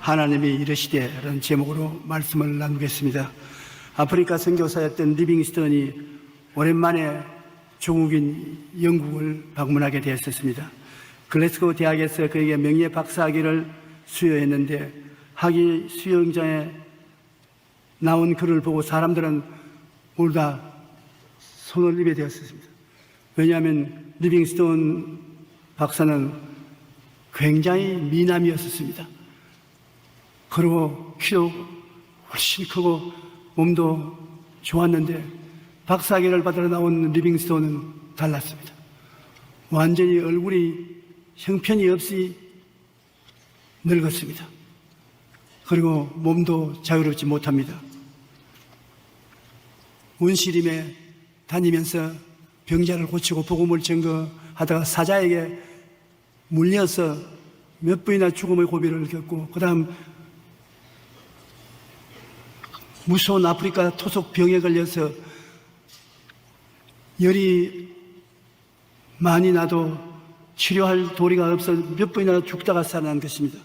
하나님이 이르시되 라는 제목으로 말씀을 나누겠습니다. 아프리카 선교사였던 리빙스턴이 오랜만에 조국인 영국을 방문하게 되었습니다. 글래스고 대학에서 그에게 명예 박사학위를 수여했는데 학위 수여장에 나온 글을 보고 사람들은 모두 다 손을 입에 되었습니다. 왜냐하면 리빙스턴 박사는 굉장히 미남이었습니다. 그리고 키도 훨씬 크고 몸도 좋았는데 박사학위를 받으러 나온 리빙스턴은 달랐습니다. 완전히 얼굴이 형편이 없이 늙었습니다. 그리고 몸도 자유롭지 못합니다. 원시림에 다니면서 병자를 고치고 복음을 증거하다가 사자에게 물려서 몇 번이나 죽음의 고비를 겪고 그 다음 무서운 아프리카 토속 병에 걸려서 열이 많이 나도 치료할 도리가 없어 몇 번이나 죽다가 살아난 것입니다.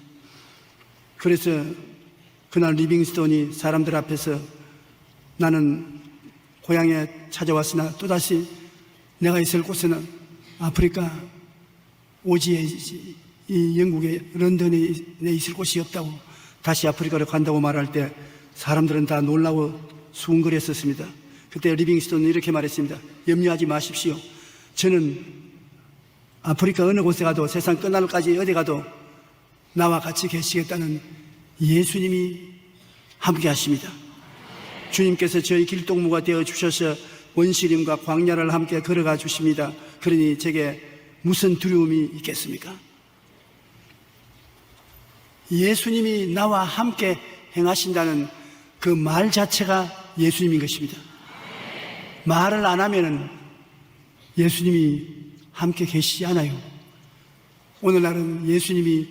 그래서 그날 리빙스턴이 사람들 앞에서 나는 고향에 찾아왔으나 또다시 내가 있을 곳에는 아프리카 오지에 이 영국의 런던에 있을 곳이 없다고 다시 아프리카로 간다고 말할 때 사람들은 다 놀라고 수군거렸었습니다. 그때 리빙스턴은 이렇게 말했습니다. 염려하지 마십시오. 저는 아프리카 어느 곳에 가도 세상 끝날까지 어디 가도 나와 같이 계시겠다는 예수님이 함께 하십니다. 주님께서 저희 길동무가 되어 주셔서 원시림과 광야를 함께 걸어가 주십니다. 그러니 제게 무슨 두려움이 있겠습니까? 예수님이 나와 함께 행하신다는 그 말 자체가 예수님인 것입니다. 말을 안 하면 예수님이 함께 계시지 않아요. 오늘날은 예수님이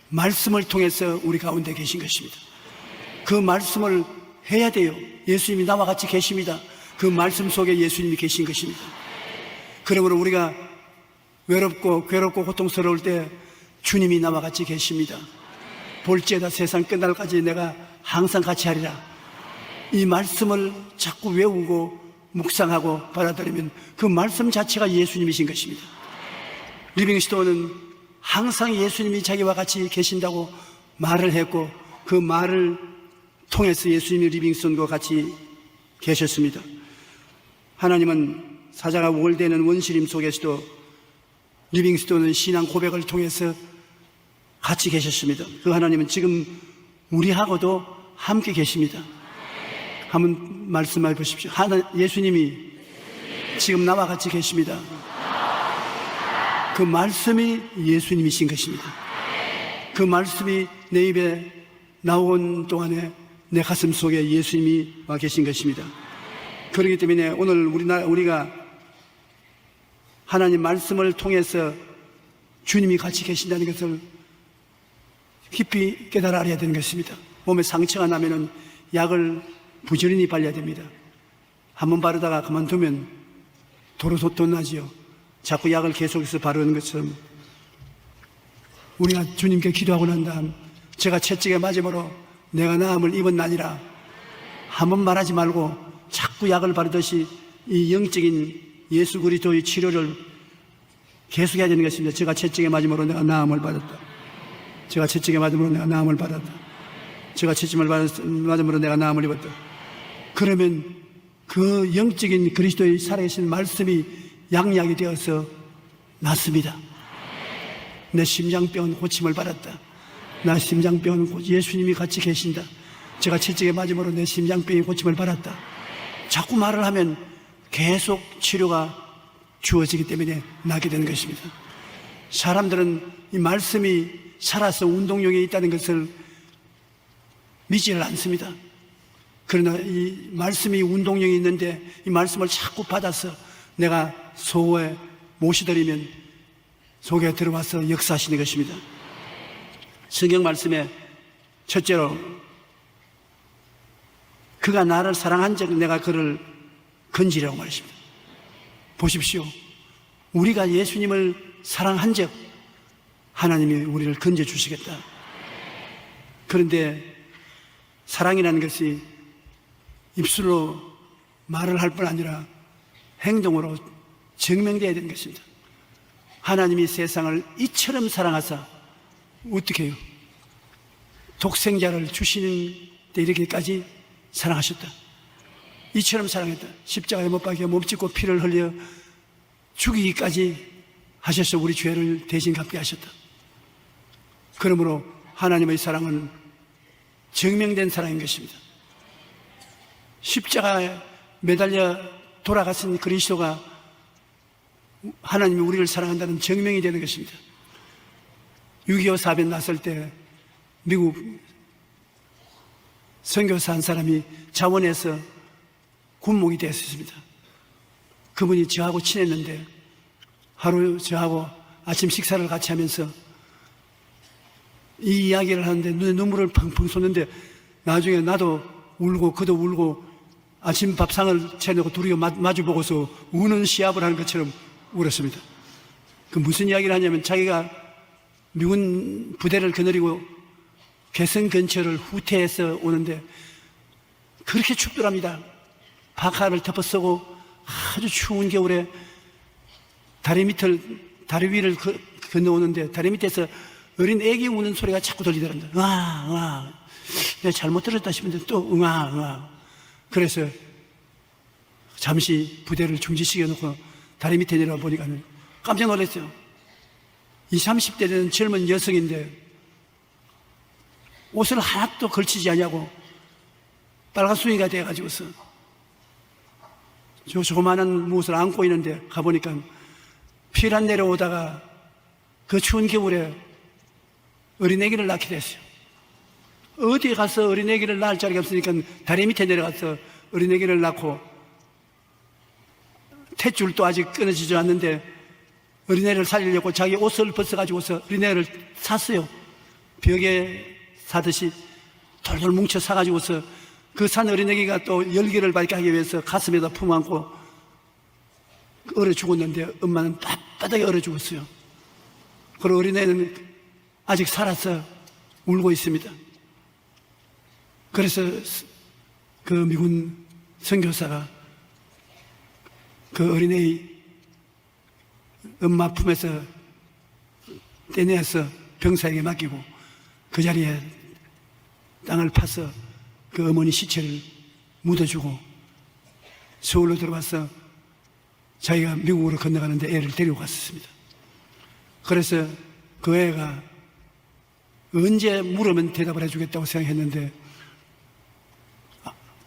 말씀을 통해서 우리 가운데 계신 것입니다. 그 말씀을 해야 돼요. 예수님이 나와 같이 계십니다. 그 말씀 속에 예수님이 계신 것입니다. 그러므로 우리가 외롭고 괴롭고 고통스러울 때 주님이 나와 같이 계십니다. 볼지어다 세상 끝날까지 내가 항상 같이 하리라. 이 말씀을 자꾸 외우고 묵상하고 받아들이면 그 말씀 자체가 예수님이신 것입니다. 리빙스턴은 항상 예수님이 자기와 같이 계신다고 말을 했고 그 말을 통해서 예수님이 리빙스턴과 같이 계셨습니다. 하나님은 사자가 우월되는 원시림 속에서도 리빙스턴은 신앙 고백을 통해서 같이 계셨습니다. 그 하나님은 지금 우리하고도 함께 계십니다. 한번 말씀해 보십시오. 예수님이 지금 나와 같이 계십니다. 그 말씀이 예수님이신 것입니다. 그 말씀이 내 입에 나온 동안에 내 가슴 속에 예수님이 와 계신 것입니다. 그렇기 때문에 오늘 우리가 하나님 말씀을 통해서 주님이 같이 계신다는 것을 깊이 깨달아 알아야 되는 것입니다. 몸에 상처가 나면은 약을 부지런히 발라야 됩니다. 한번 바르다가 그만두면 도로소토 나지요. 자꾸 약을 계속해서 바르는 것처럼 우리가 주님께 기도하고 난 다음 제가 채찍에 맞음으로 내가 나음을 입은 나니라 한번 말하지 말고 자꾸 약을 바르듯이 이 영적인 예수 그리스도의 치료를 계속해야 되는 것입니다. 제가 채찍에 맞음으로 내가 나음을 받았다. 제가 채찍에 맞음으로 내가 나음을 받았다. 제가 채찍을 맞음으로 내가 나음을 입었다. 그러면 그 영적인 그리스도의 살아계신 말씀이 양약이 되어서 낫습니다. 내 심장병은 고침을 받았다. 나 심장병은 예수님이 같이 계신다. 제가 채찍에 맞음으로 내 심장병이 고침을 받았다. 자꾸 말을 하면 계속 치료가 주어지기 때문에 낫게 되는 것입니다. 사람들은 이 말씀이 살아서 운동력이 있다는 것을 믿지를 않습니다. 그러나 이 말씀이 운동력이 있는데 이 말씀을 자꾸 받아서 내가 소에 모시드리면 속에 들어와서 역사하시는 것입니다. 성경 말씀에 첫째로 그가 나를 사랑한 적 내가 그를 건지라고 말했습니다. 보십시오. 우리가 예수님을 사랑한 적 하나님이 우리를 건져주시겠다. 그런데 사랑이라는 것이 입술로 말을 할 뿐 아니라 행동으로 증명되어야 되는 것입니다. 하나님이 세상을 이처럼 사랑하사 어떻게 해요? 독생자를 주시는 데 이르기까지 사랑하셨다. 이처럼 사랑했다. 십자가에 못 박혀 몸짓고 피를 흘려 죽이기까지 하셔서 우리 죄를 대신 갚게 하셨다. 그러므로 하나님의 사랑은 증명된 사랑인 것입니다. 십자가에 매달려 돌아가신 그리스도가 하나님이 우리를 사랑한다는 증명이 되는 것입니다. 6.25 사변 났을 때 미국 선교사 한 사람이 자원에서 군목이 되었습니다. 그분이 저하고 친했는데 하루 저하고 아침 식사를 같이 하면서 이 이야기를 하는데 눈에 눈물을 펑펑 쏟는데 나중에 나도 울고 그도 울고 아침 밥상을 차려놓고 둘이 마주보고서 우는 시합을 하는 것처럼 울었습니다. 그 무슨 이야기를 하냐면 자기가 미군 부대를 거느리고 개성 근처를 후퇴해서 오는데 그렇게 춥더랍니다. 파카를 덮어쓰고 아주 추운 겨울에 다리 위를 건너오는데 다리 밑에서 어린 애기 우는 소리가 자꾸 들리더랍니다. 응아 내가 잘못 들었다 싶은데 또 응아 그래서 잠시 부대를 중지시켜 놓고 다리 밑에 내려와 보니까 깜짝 놀랐어요. 20, 30대 되는 젊은 여성인데 옷을 하나도 걸치지 않냐고 빨간순이가 돼가지고서 저 조그마한 무엇을 안고 있는데 가보니까 피란 내려오다가 그 추운 겨울에 어린애기를 낳게 됐어요. 어디에 가서 어린애기를 낳을 자리가 없으니까 다리 밑에 내려가서 어린애기를 낳고 탯줄도 아직 끊어지지 않는데 어린애를 살리려고 자기 옷을 벗어가지고서 어린애를 샀어요. 벽에 사듯이 돌돌 뭉쳐 사가지고서 그 산 어린애기가 또 열기를 밝게 하기 위해서 가슴에다 품안고 얼어 죽었는데 엄마는 빳빳하게 얼어 죽었어요. 그리고 어린애는 아직 살아서 울고 있습니다. 그래서 그 미군 선교사가 그 어린애의 엄마 품에서 떼내서 병사에게 맡기고 그 자리에 땅을 파서 그 어머니 시체를 묻어주고 서울로 들어와서 자기가 미국으로 건너가는데 애를 데리고 갔었습니다. 그래서 그 애가 언제 물으면 대답을 해주겠다고 생각했는데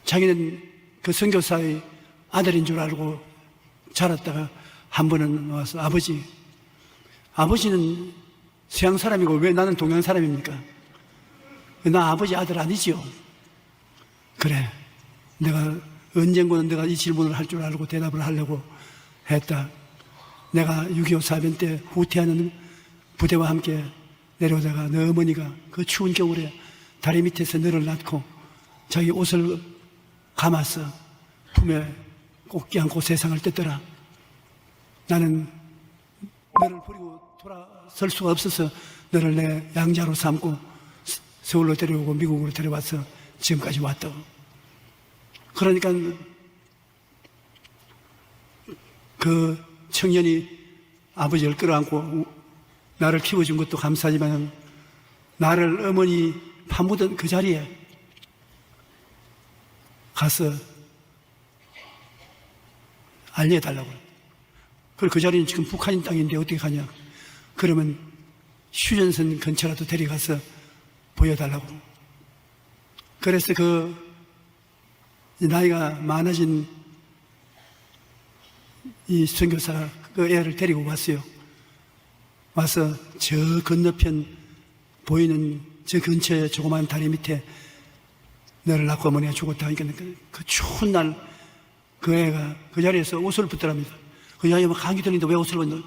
자기는 그 선교사의 아들인 줄 알고 자랐다가 한 번은 와서 아버지는 서양 사람이고 왜 나는 동양 사람입니까? 나 아버지 아들 아니지요? 그래, 내가 언젠가는 내가 이 질문을 할 줄 알고 대답을 하려고 했다. 내가 6.25 사변 때 후퇴하는 부대와 함께 내려오다가 너 어머니가 그 추운 겨울에 다리 밑에서 너를 낳고 자기 옷을 감아서 품에 꼭 껴안고 세상을 뜯더라. 나는 너를 버리고 돌아설 수가 없어서 너를 내 양자로 삼고 서울로 데려오고 미국으로 데려와서 지금까지 왔다고. 그러니까 그 청년이 아버지를 끌어안고 나를 키워준 것도 감사하지만 나를 어머니 파묻은 그 자리에 가서 알려달라고. 그리고 그 자리는 지금 북한인 땅인데 어떻게 가냐. 그러면 휴전선 근처라도 데려가서 보여달라고. 그래서 그 나이가 많아진 이 선교사가 그 애를 데리고 왔어요. 와서 저 건너편 보이는 저 근처에 조그마한 다리 밑에 너를 낳고 어머니가 죽었다 하니까 그 추운 날 그 애가 그 자리에서 옷을 벗더랍니다. 그 여자가 막 감기 들리는데 왜 옷을 벗노?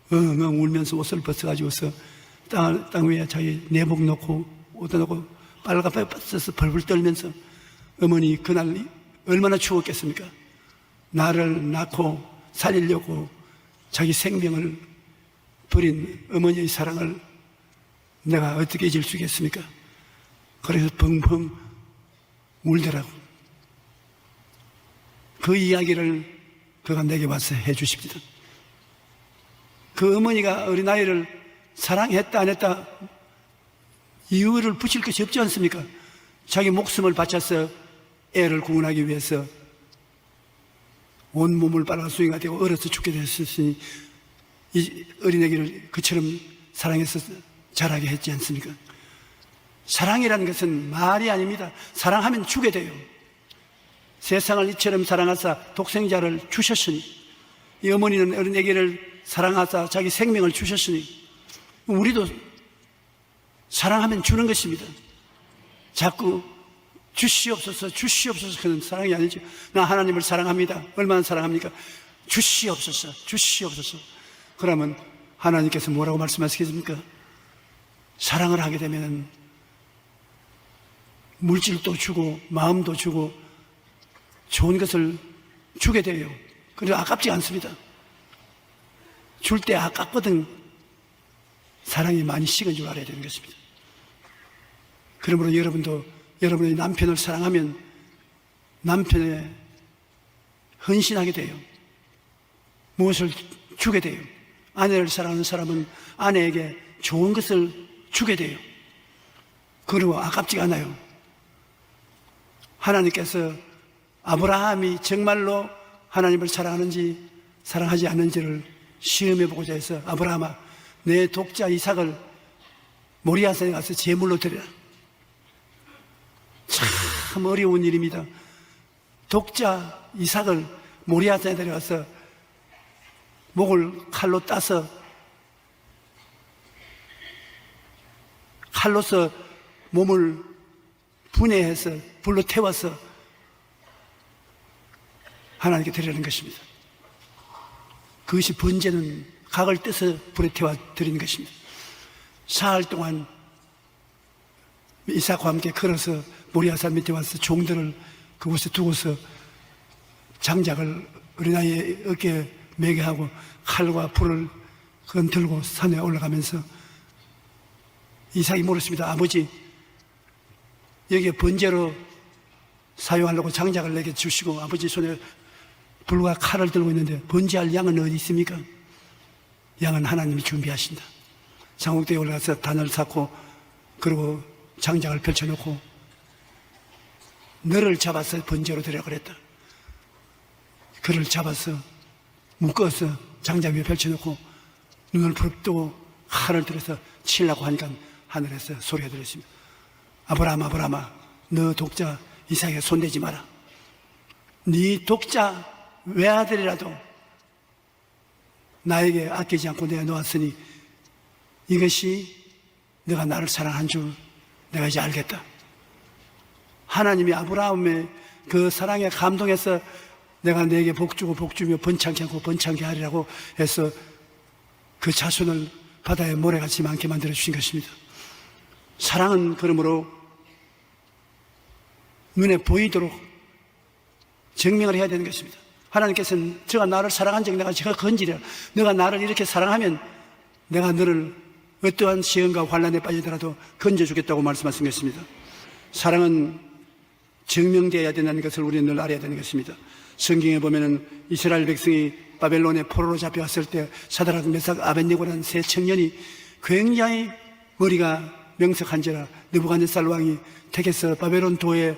엉엉 울면서 옷을 벗어가지고서 땅 위에 자기 내복 놓고 옷도 놓고 빨갛게 벗어서 벌벌 떨면서 어머니 그날 얼마나 추웠겠습니까? 나를 낳고 살리려고 자기 생명을 버린 어머니의 사랑을 내가 어떻게 잊을 수 있겠습니까? 그래서 펑펑 울더라고. 그 이야기를 그가 내게 와서 해 주십니다. 그 어머니가 어린아이를 사랑했다 안 했다 이유를 붙일 것이 없지 않습니까? 자기 목숨을 바쳐서 애를 구원하기 위해서 온몸을 빨아 수행가 되고 얼어서 죽게 됐으니 이 어린애기를 그처럼 사랑해서 자라게 했지 않습니까? 사랑이라는 것은 말이 아닙니다. 사랑하면 주게 돼요. 세상을 이처럼 사랑하사 독생자를 주셨으니, 이 어머니는 어린애기를 사랑하사 자기 생명을 주셨으니 우리도 사랑하면 주는 것입니다. 자꾸 주시옵소서 주시옵소서 그런 사랑이 아니죠. 나 하나님을 사랑합니다. 얼마나 사랑합니까? 주시옵소서 주시옵소서. 그러면 하나님께서 뭐라고 말씀하시겠습니까? 사랑을 하게 되면 물질도 주고 마음도 주고 좋은 것을 주게 돼요. 그래도 아깝지 않습니다. 줄 때 아깝거든 사랑이 많이 식은 줄 알아야 되는 것입니다. 그러므로 여러분도 여러분의 남편을 사랑하면 남편에 헌신하게 돼요. 무엇을 주게 돼요. 아내를 사랑하는 사람은 아내에게 좋은 것을 주게 돼요. 그리고 아깝지가 않아요. 하나님께서 아브라함이 정말로 하나님을 사랑하는지 사랑하지 않는지를 시험해보고자 해서 아브라함아 내 독자 이삭을 모리아산에 가서 제물로 드려라. 참 어려운 일입니다. 독자 이삭을 모리아산에 데려가서 목을 칼로 따서 칼로서 몸을 분해해서 불로 태워서 하나님께 드리는 것입니다. 그것이 번제는 각을 떼서 불에 태워 드리는 것입니다. 사흘 동안 이삭과 함께 걸어서 모리아산 밑에 와서 종들을 그곳에 두고서 장작을 어린아이의 어깨에 매게 하고 칼과 불을 들고 산에 올라가면서 이삭이 물었습니다. 아버지, 여기에 번제로 사용하려고 장작을 내게 주시고 아버지 손에 불과 칼을 들고 있는데 번제할 양은 어디 있습니까? 양은 하나님이 준비하신다. 장옥대에 올라가서 단을 쌓고 그리고 장작을 펼쳐놓고 너를 잡아서 번제로 드려 그랬다. 그를 잡아서 묶어서 장작 위에 펼쳐놓고 눈을 부릅뜨고 칼을 들어서 치려고 하니까 하늘에서 소리가 들렸습니다. 아브라함 아브라함아 너 독자 이삭에게 손대지 마라. 네 독자 외아들이라도 나에게 아끼지 않고 내가 놓았으니 이것이 내가 나를 사랑한 줄 내가 이제 알겠다. 하나님이 아브라함의 그 사랑에 감동해서 내가 너에게 복주고 복주며 번창케 하고 번창케 하리라고 해서 그 자손을 바다에 모래같이 많게 만들어 주신 것입니다. 사랑은 그러므로 눈에 보이도록 증명을 해야 되는 것입니다. 하나님께서는 저가 나를 사랑한 적 내가 제가 건지려 너가 나를 이렇게 사랑하면 내가 너를 어떠한 시험과 환난에 빠지더라도 건져주겠다고 말씀하신 것입니다. 사랑은 증명되어야 된다는 것을 우리는 늘 알아야 되는 것입니다. 성경에 보면은 이스라엘 백성이 바벨론의 포로로 잡혀갔을 때 사드락 메삭 아벳네고라는 세 청년이 굉장히 머리가 명석한지라 느부갓네살 왕이 택해서 바벨론 도의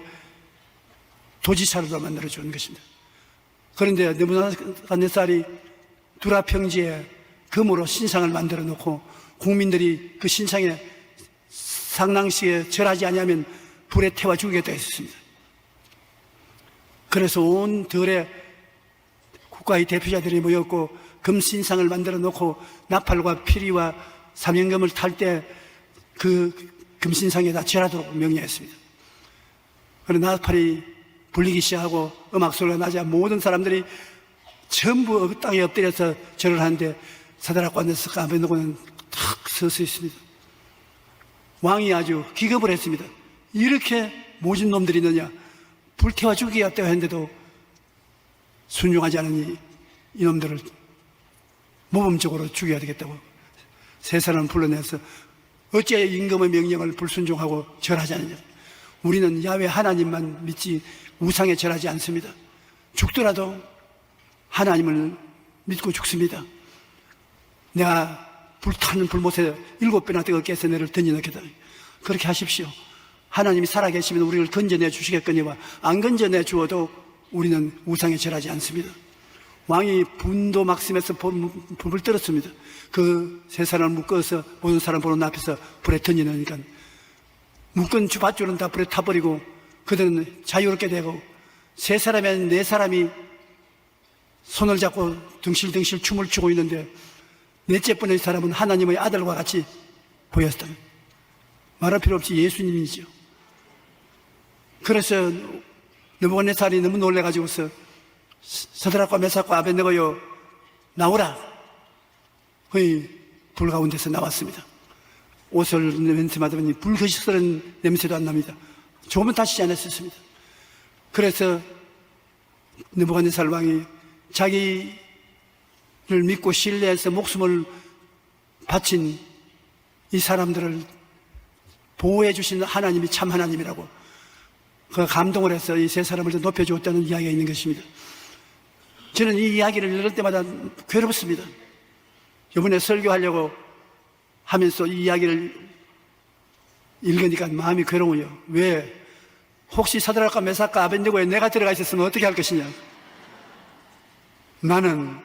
도지사로도 만들어주는 것입니다. 그런데 느부갓네살이 두라 평지에 금으로 신상을 만들어 놓고 국민들이 그 신상에 상랑시에 절하지 아니하면 불에 태워 죽이겠다 했습니다. 그래서 온 들에 국가의 대표자들이 모였고 금신상을 만들어 놓고 나팔과 피리와 사명금을 탈 때 그 금신상에다 절하도록 명령했습니다. 그런데 나팔이 불리기 시작하고 음악 소리가 나자 모든 사람들이 전부 땅에 엎드려서 절을 하는데 사드락과 메삭 아벳네고는 탁 서서 있습니다. 왕이 아주 기겁을 했습니다. 이렇게 모진 놈들이 있느냐, 불태워 죽이겠다고 했는데도 순종하지 않으니 이놈들을 모범적으로 죽여야 되겠다고 세 사람을 불러내서 어째 임금의 명령을 불순종하고 절하지 않느냐. 우리는 야훼 하나님만 믿지 우상에 절하지 않습니다. 죽더라도 하나님을 믿고 죽습니다. 내가 불타는 불못에 7배나 뜨겁게 해서 너를 던져넣겠다. 그렇게 하십시오. 하나님이 살아계시면 우리를 건져내 주시겠거니와 안 건져내 주어도 우리는 우상에 절하지 않습니다. 왕이 분도 막심해서 불을 떨었습니다. 그 세 사람을 묶어서 모든 사람 보는 앞에서 불에 던져넣으니까 묶은 주밧줄은 다 불에 타버리고 그들은 자유롭게 되고 세 사람에 네 사람이 손을 잡고 덩실덩실 춤을 추고 있는데 넷째 번의 사람은 하나님의 아들과 같이 보였다. 말할 필요 없이 예수님이죠. 그래서 느부갓네살이 너무 놀래가지고서 서드락과 메삭과 아벳네고요 나오라. 거의 불 가운데서 나왔습니다. 옷을 냄새 맡으니 불거시스러운 냄새도 안 납니다. 조금은 다치지 않았었습니다. 그래서 느부갓네살 왕이 자기를 믿고 신뢰해서 목숨을 바친 이 사람들을 보호해 주신 하나님이 참 하나님이라고 그 감동을 해서 이 세 사람을 더 높여주었다는 이야기가 있는 것입니다. 저는 이 이야기를 읽을 때마다 괴롭습니다. 이번에 설교하려고 하면서 이 이야기를 읽으니까 마음이 괴로워요. 왜? 혹시 사드락과 메삭과 아벳네고에 내가 들어가 있었으면 어떻게 할 것이냐? 나는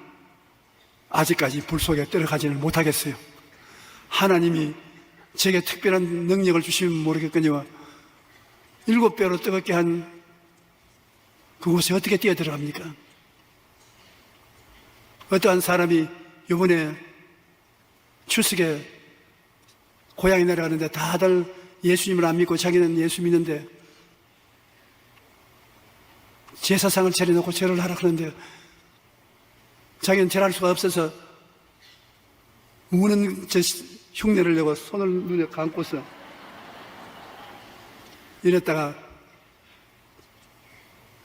아직까지 불 속에 들어가지는 못하겠어요. 하나님이 제게 특별한 능력을 주시면 모르겠거니와 7배로 뜨겁게 한 그곳에 어떻게 뛰어 들어갑니까? 어떠한 사람이 이번에 추석에 고향에 내려가는데 다들 예수님을 안 믿고 자기는 예수 믿는데 제사상을 차려놓고 절을 하라 그러는데 자기는 절할 수가 없어서 우는 저 흉내를 내고 손을 눈에 감고서 이랬다가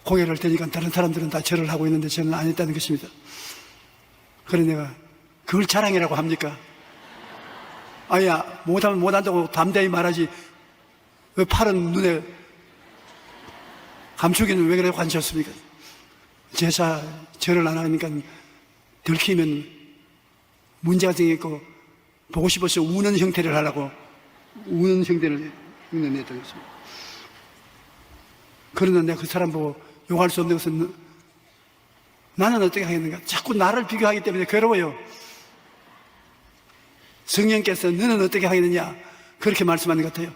고개를 드니까 다른 사람들은 다 절을 하고 있는데 저는 안 했다는 것입니다. 그래 내가 그걸 자랑이라고 합니까? 아야 못하면 못한다고 담대히 말하지 왜 팔은 눈에 감추기는 왜 그래 관시었습니까? 제사 절을 안 하니까 들키면 문제가 생겼고 보고 싶어서 우는 형태를 하려고 우는 형태를 흉내냈던 것입니다. 그러나 내가 그 사람 보고 욕할 수 없는 것은 나는 어떻게 하겠는가? 자꾸 나를 비교하기 때문에 괴로워요. 성령께서 너는 어떻게 하겠느냐? 그렇게 말씀하는 것 같아요.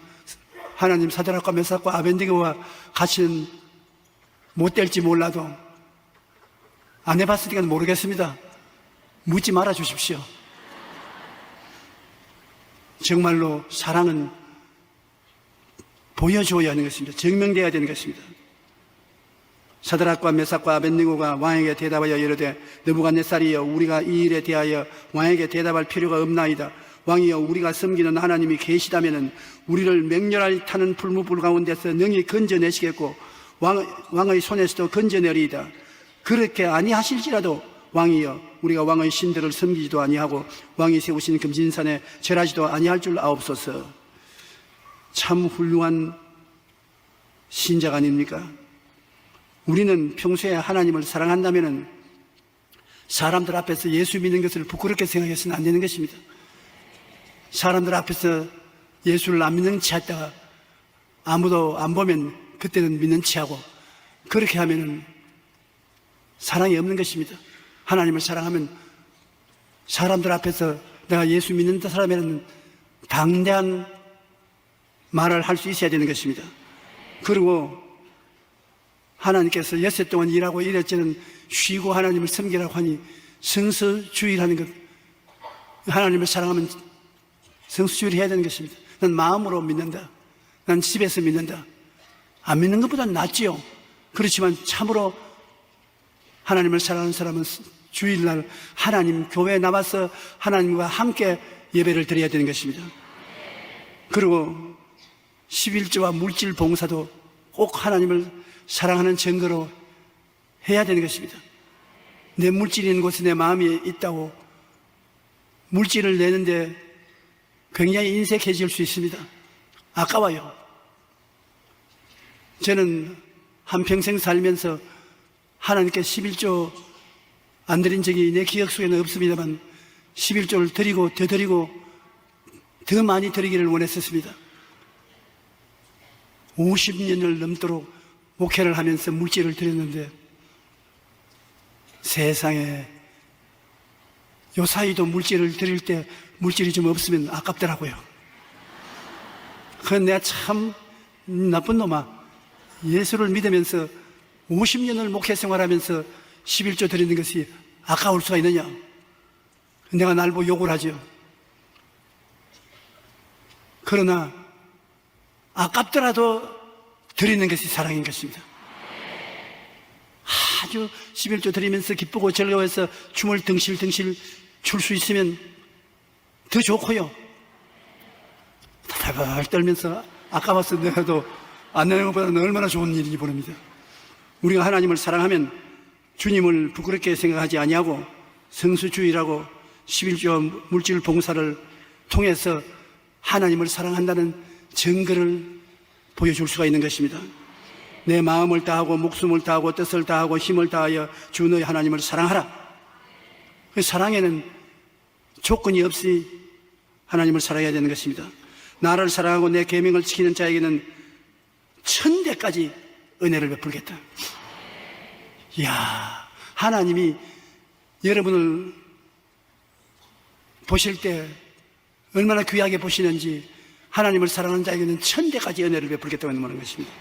하나님 사드락과 메삭과 아벳네고와 같이는 못 될지 몰라도 안 해봤으니까 모르겠습니다. 묻지 말아 주십시오. 정말로 사랑은 보여줘야 하는 것입니다. 증명되어야 되는 것입니다. 사드락과 메삭과 아벳네고가 왕에게 대답하여 이르되 느부갓네살이여 우리가 이 일에 대하여 왕에게 대답할 필요가 없나이다. 왕이여 우리가 섬기는 하나님이 계시다면 우리를 맹렬하게 타는 불무불 가운데서 능히 건져내시겠고 왕의 손에서도 건져내리이다. 그렇게 아니하실지라도 왕이여 우리가 왕의 신들을 섬기지도 아니하고 왕이 세우신 금진산에 절하지도 아니할 줄 아옵소서. 참 훌륭한 신자가 아닙니까? 우리는 평소에 하나님을 사랑한다면 사람들 앞에서 예수 믿는 것을 부끄럽게 생각해서는 안 되는 것입니다. 사람들 앞에서 예수를 안 믿는 체 했다가 아무도 안 보면 그때는 믿는 체하고 그렇게 하면 사랑이 없는 것입니다. 하나님을 사랑하면 사람들 앞에서 내가 예수 믿는 사람이라는 당대한 말을 할 수 있어야 되는 것입니다. 그리고 하나님께서 엿새 동안 일하고 이랬지는 쉬고 하나님을 섬기라고 하니 성수주의라는 것, 하나님을 사랑하면 성수주의를 해야 되는 것입니다. 난 마음으로 믿는다. 난 집에서 믿는다. 안 믿는 것보다는 낫지요. 그렇지만 참으로 하나님을 사랑하는 사람은 주일날 하나님 교회에 나와서 하나님과 함께 예배를 드려야 되는 것입니다. 그리고 11조와 물질 봉사도 꼭 하나님을 사랑하는 증거로 해야 되는 것입니다. 내 물질이 있는 곳에 내 마음이 있다고 물질을 내는데 굉장히 인색해질 수 있습니다. 아까워요. 저는 한평생 살면서 하나님께 11조 안 드린 적이 내 기억 속에는 없습니다만 11조를 드리고 더 드리고 더 많이 드리기를 원했었습니다. 50년을 넘도록 목회를 하면서 물질을 드렸는데 세상에 요 사이도 물질을 드릴 때 물질이 좀 없으면 아깝더라고요. 그건 내가 참 나쁜 놈아. 예수를 믿으면서 50년을 목회 생활하면서 11조 드리는 것이 아까울 수가 있느냐. 내가 날 보고 욕을 하죠. 그러나 아깝더라도 드리는 것이 사랑인 것입니다. 아주 11조 드리면서 기쁘고 즐거워해서 춤을 덩실덩실 출 수 있으면 더 좋고요. 다달발 떨면서 아까워서 내가도 안 내는 것보다는 얼마나 좋은 일인지 모릅니다. 우리가 하나님을 사랑하면 주님을 부끄럽게 생각하지 아니하고 성수주의라고 11조 물질 봉사를 통해서 하나님을 사랑한다는 증거를 보여줄 수가 있는 것입니다. 내 마음을 다하고 목숨을 다하고 뜻을 다하고 힘을 다하여 주 너희 하나님을 사랑하라. 그 사랑에는 조건이 없이 하나님을 사랑해야 되는 것입니다. 나를 사랑하고 내 계명을 지키는 자에게는 천대까지 은혜를 베풀겠다. 이야, 하나님이 여러분을 보실 때 얼마나 귀하게 보시는지 하나님을 사랑하는 자에게는 천대까지 은혜를 베풀겠다고 하는 것입니다.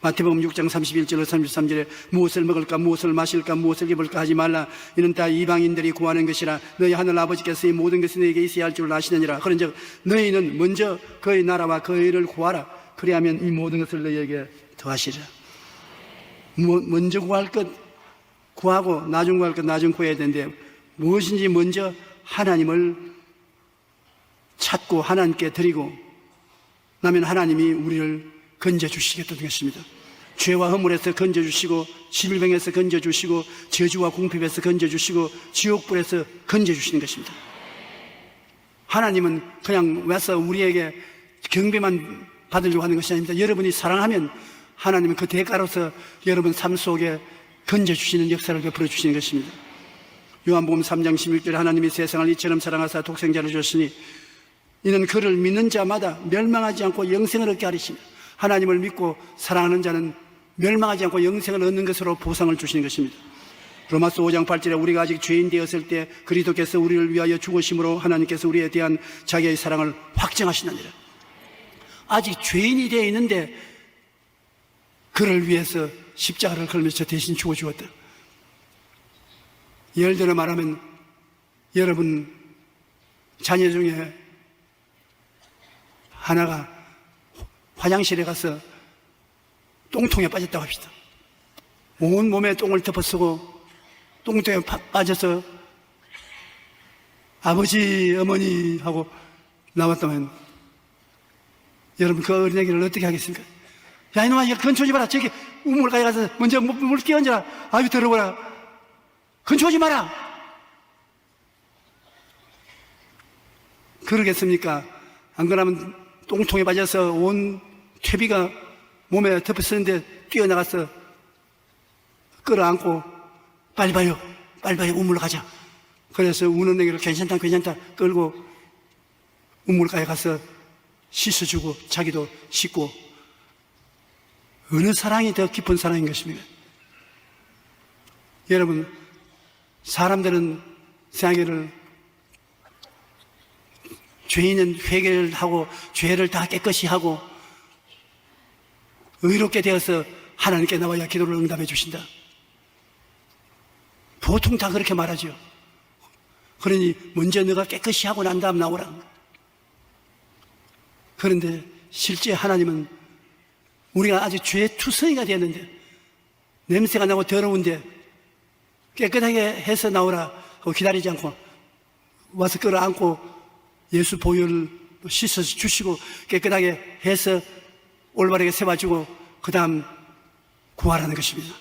마태복음 6장 31절로 33절에 무엇을 먹을까 무엇을 마실까 무엇을 입을까 하지 말라. 이는 다 이방인들이 구하는 것이라. 너희 하늘 아버지께서 이 모든 것이 너희에게 있어야 할 줄 아시느니라. 그런즉 너희는 먼저 그의 나라와 그의 의를 구하라. 그리하면 이 모든 것을 너희에게 더하시리라. 먼저 구할 것 구하고 나중 구할 것 나중 구해야 되는데 무엇인지 먼저 하나님을 찾고 하나님께 드리고 나면 하나님이 우리를 건져주시겠다는 것입니다. 죄와 허물에서 건져주시고 11병에서 건져주시고 저주와 궁핍에서 건져주시고 지옥불에서 건져주시는 것입니다. 하나님은 그냥 와서 우리에게 경배만 받으려고 하는 것이 아닙니다. 여러분이 사랑하면 하나님은 그 대가로서 여러분 삶 속에 건져주시는 역사를 베풀어 주시는 것입니다. 요한복음 3장 16절에 하나님이 세상을 이처럼 사랑하사 독생자를 주셨으니 이는 그를 믿는 자마다 멸망하지 않고 영생을 얻게 하리시며 하나님을 믿고 사랑하는 자는 멸망하지 않고 영생을 얻는 것으로 보상을 주시는 것입니다. 로마서 5장 8절에 우리가 아직 죄인 되었을 때 그리스도께서 우리를 위하여 죽으심으로 하나님께서 우리에 대한 자기의 사랑을 확증하시느니라. 아직 죄인이 되어 있는데 그를 위해서 십자가를 걸면서 대신 죽어주었다. 예를 들어 말하면 여러분 자녀 중에 하나가 화장실에 가서 똥통에 빠졌다고 합시다. 온 몸에 똥을 덮어쓰고 똥통에 빠져서 아버지, 어머니 하고 나왔다면 여러분 그 어린애기를 어떻게 하겠습니까? 야 이놈아 이거 근처오지 마라. 저기 우물가에 가서 먼저 물 끼얹어라. 아유 더러워라. 근처오지 마라. 그러겠습니까? 안 그러면 똥통에 빠져서 온 퇴비가 몸에 덮어쓰는데 뛰어나가서 끌어안고 빨리 봐요 우물로 가자. 그래서 우는 애기를 괜찮다 끌고 우물가에 가서 씻어주고 자기도 씻고. 어느 사랑이 더 깊은 사랑인 것입니까? 여러분 사람들은 생각을 죄인은 회개를 하고 죄를 다 깨끗이 하고 의롭게 되어서 하나님께 나와야 기도를 응답해 주신다. 보통 다 그렇게 말하죠. 그러니 먼저 너가 깨끗이 하고 난 다음 나오라. 그런데 실제 하나님은 우리가 아직 죄투성이가 되었는데 냄새가 나고 더러운데 깨끗하게 해서 나오라 하고 기다리지 않고 와서 끌어안고 예수 보혈을 씻어서 주시고 깨끗하게 해서 올바르게 세워주고 그 다음 구하라는 것입니다.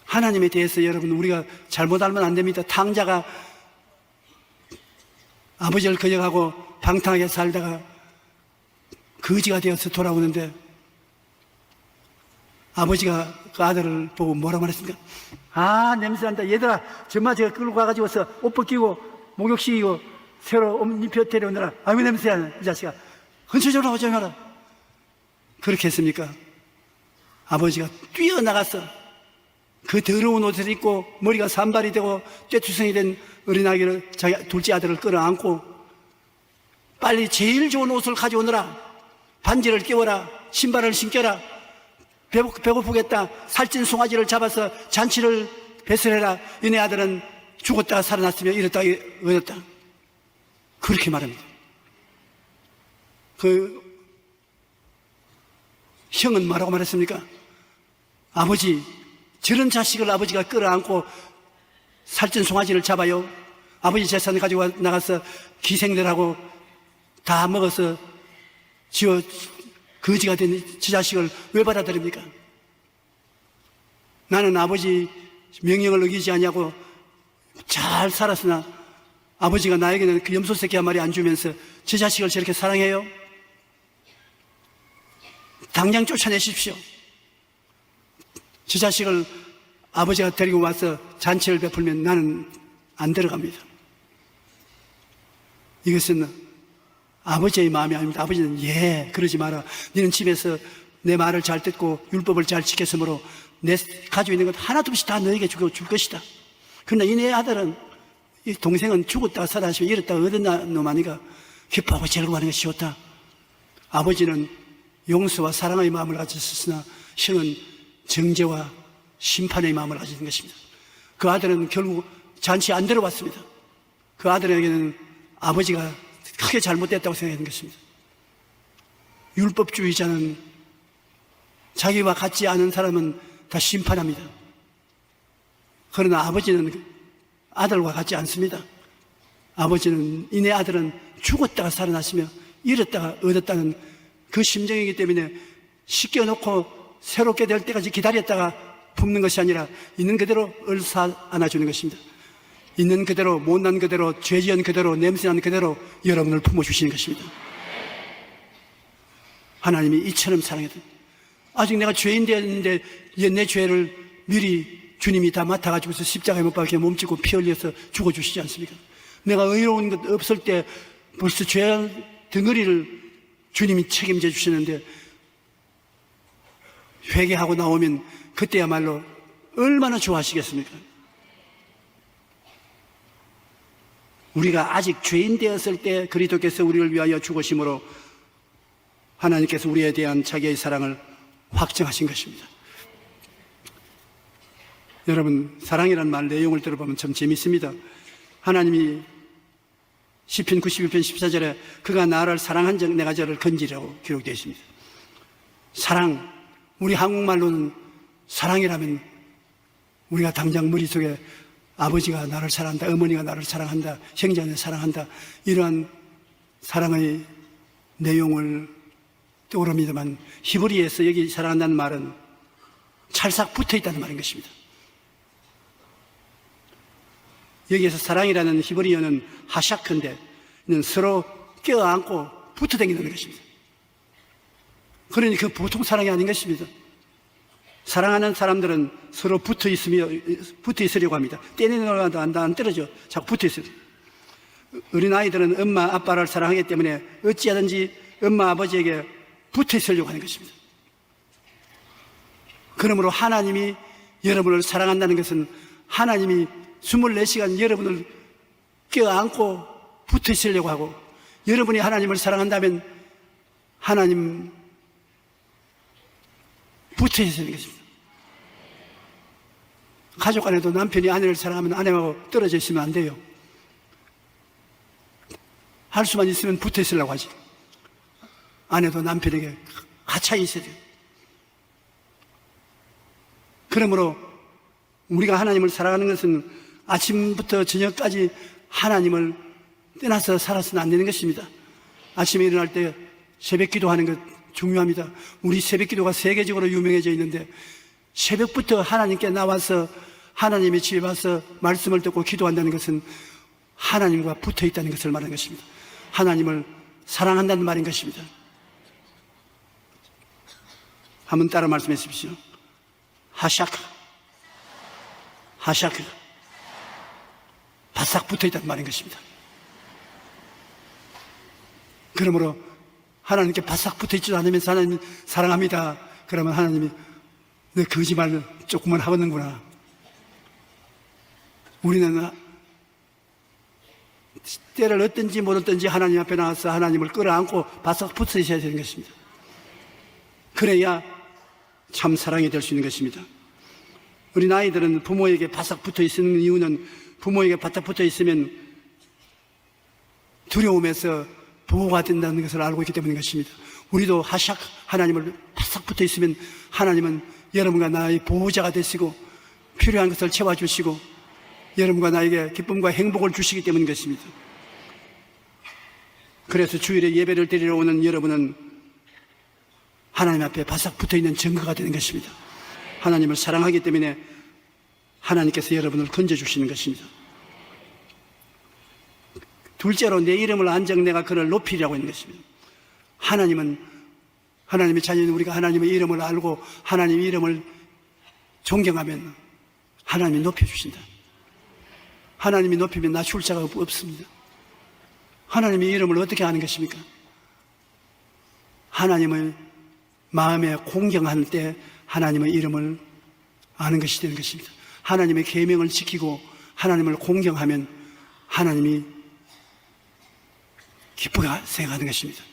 하나님에 대해서 여러분 우리가 잘못 알면 안 됩니다. 탕자가 아버지를 거역하고 방탕하게 살다가 거지가 되어서 돌아오는데 아버지가 그 아들을 보고 뭐라고 말했습니까? 아, 냄새난다. 얘들아, 정말 제가 끌고 가가지고서 옷 벗기고 목욕시키고 새로 옷 입혀 데려오느라 아이고 냄새야. 이 자식아, 헌처적으로 하지 마라. 그렇게 했습니까? 아버지가 뛰어나가서 그 더러운 옷을 입고 머리가 산발이 되고 쇠투성이 된 어린아이를, 자기 둘째 아들을 끌어안고 빨리 제일 좋은 옷을 가져오느라, 반지를 끼워라, 신발을 신겨라, 배고프겠다, 살찐 송아지를 잡아서 잔치를 배설해라. 이네 아들은 죽었다가 살아났으며 이랬다 얻었다. 그렇게 말합니다. 그 형은 뭐라고 말했습니까? 아버지, 저런 자식을 아버지가 끌어안고 살찐 송아지를 잡아요. 아버지 재산을 가지고 나가서 기생들하고 다 먹어서 지어 거지가 된 저 자식을 왜 받아들입니까? 나는 아버지 명령을 어기지 않냐고 잘 살았으나 아버지가 나에게는 그 염소 새끼 한 마리 안 주면서 저 자식을 저렇게 사랑해요? 당장 쫓아내십시오. 저 자식을 아버지가 데리고 와서 잔치를 베풀면 나는 안 들어갑니다. 이것은 아버지의 마음이 아닙니다. 아버지는 그러지 마라. 너는 집에서 내 말을 잘 듣고 율법을 잘 지켰으므로 내 가지고 있는 것 하나도 없이 다 너에게 줄 것이다. 그러나 이 내 아들은, 이 동생은 죽었다가 살아나시고 이랬다가 얻은 놈 아니가 기뻐하고 즐거워하는 것이 좋다. 아버지는 용서와 사랑의 마음을 가졌으나 형은 정죄와 심판의 마음을 가진 것입니다. 그 아들은 결국 잔치 안 들어왔습니다. 그 아들에게는 아버지가 크게 잘못됐다고 생각하는 것입니다. 율법주의자는 자기와 같지 않은 사람은 다 심판합니다. 그러나 아버지는 아들과 같지 않습니다. 아버지는 이내 아들은 죽었다가 살아났으며 잃었다가 얻었다는 그 심정이기 때문에 씻겨놓고 새롭게 될 때까지 기다렸다가 품는 것이 아니라 있는 그대로 얼싸 안아주는 것입니다. 있는 그대로, 못난 그대로, 죄지은 그대로, 냄새난 그대로 여러분을 품어주시는 것입니다. 하나님이 이처럼 사랑해도 아직 내가 죄인 되었는데 내 죄를 미리 주님이 다 맡아가지고서 십자가에 못 박혀 몸짓고 피 흘려서 죽어주시지 않습니까? 내가 의로운 것 없을 때 벌써 죄 덩어리를 주님이 책임져 주시는데 회개하고 나오면 그때야말로 얼마나 좋아하시겠습니까? 우리가 아직 죄인 되었을 때 그리스도께서 우리를 위하여 죽으심으로 하나님께서 우리에 대한 자기의 사랑을 확정하신 것입니다. 여러분, 사랑이라는 말 내용을 들어보면 참 재밌습니다. 하나님이 시편 91편 14절에 그가 나를 사랑한 적 내가 저를 건지라고 기록되어 있습니다. 사랑, 우리 한국말로는 사랑이라면 우리가 당장 머릿속에 아버지가 나를 사랑한다, 어머니가 나를 사랑한다, 형제가 사랑한다, 이러한 사랑의 내용을 떠오릅니다만 히브리에서 여기 사랑한다는 말은 찰싹 붙어 있다는 말인 것입니다. 여기에서 사랑이라는 히브리어는 하샤크인데 서로 껴안고 붙어 다니는 것입니다. 그러니 그 보통 사랑이 아닌 것입니다. 사랑하는 사람들은 서로 붙어 있으려고 합니다. 떼내려고 안 떨어져. 자꾸 붙어 있어요. 어린아이들은 엄마, 아빠를 사랑하기 때문에 어찌하든지 엄마, 아버지에게 붙어 있으려고 하는 것입니다. 그러므로 하나님이 여러분을 사랑한다는 것은 하나님이 24시간 여러분을 껴안고 붙어 있으려고 하고, 여러분이 하나님을 사랑한다면 하나님 붙어 있어야 되는 것입니다. 가족 안에도 남편이 아내를 사랑하면 아내하고 떨어져 있으면 안 돼요. 할 수만 있으면 붙어 있으려고 하지. 아내도 남편에게 가차히 있어야 돼요. 그러므로 우리가 하나님을 사랑하는 것은 아침부터 저녁까지 하나님을 떠나서 살아서는 안 되는 것입니다. 아침에 일어날 때 새벽 기도하는 것 중요합니다. 우리 새벽 기도가 세계적으로 유명해져 있는데 새벽부터 하나님께 나와서 하나님의 집에 와서 말씀을 듣고 기도한다는 것은 하나님과 붙어 있다는 것을 말하는 것입니다. 하나님을 사랑한다는 말인 것입니다. 한번 따라 말씀해 주십시오. 하샤크, 하샤크, 바싹 붙어 있다는 말인 것입니다. 그러므로 하나님께 바싹 붙어 있지도 않으면서 하나님 사랑합니다. 그러면 하나님이 너 거짓말 조금만 하겠는구나. 우리는 때를 얻든지 못 얻든지 하나님 앞에 나와서 하나님을 끌어안고 바싹 붙어 있어야 되는 것입니다. 그래야 참 사랑이 될 수 있는 것입니다. 우리 아이들은 부모에게 바싹 붙어 있는 이유는 부모에게 바싹 붙어 있으면 두려움에서 보호가 된다는 것을 알고 있기 때문인 것입니다. 우리도 하샥 하나님을 바싹 붙어 있으면 하나님은 여러분과 나의 보호자가 되시고 필요한 것을 채워주시고 여러분과 나에게 기쁨과 행복을 주시기 때문인 것입니다. 그래서 주일에 예배를 드리러 오는 여러분은 하나님 앞에 바싹 붙어 있는 증거가 되는 것입니다. 하나님을 사랑하기 때문에 하나님께서 여러분을 건져주시는 것입니다. 둘째로 내 이름을 안정 내가 그를 높이라고 하는 것입니다. 하나님의 자녀인 우리가 하나님의 이름을 알고 하나님의 이름을 존경하면 하나님이 높여주신다. 하나님이 높이면 낮출 자가 없습니다. 하나님의 이름을 어떻게 아는 것입니까? 하나님을 마음에 공경할 때 하나님의 이름을 아는 것이 되는 것입니다. 하나님의 계명을 지키고 하나님을 공경하면 하나님이 기쁘게 생각하는 것입니다.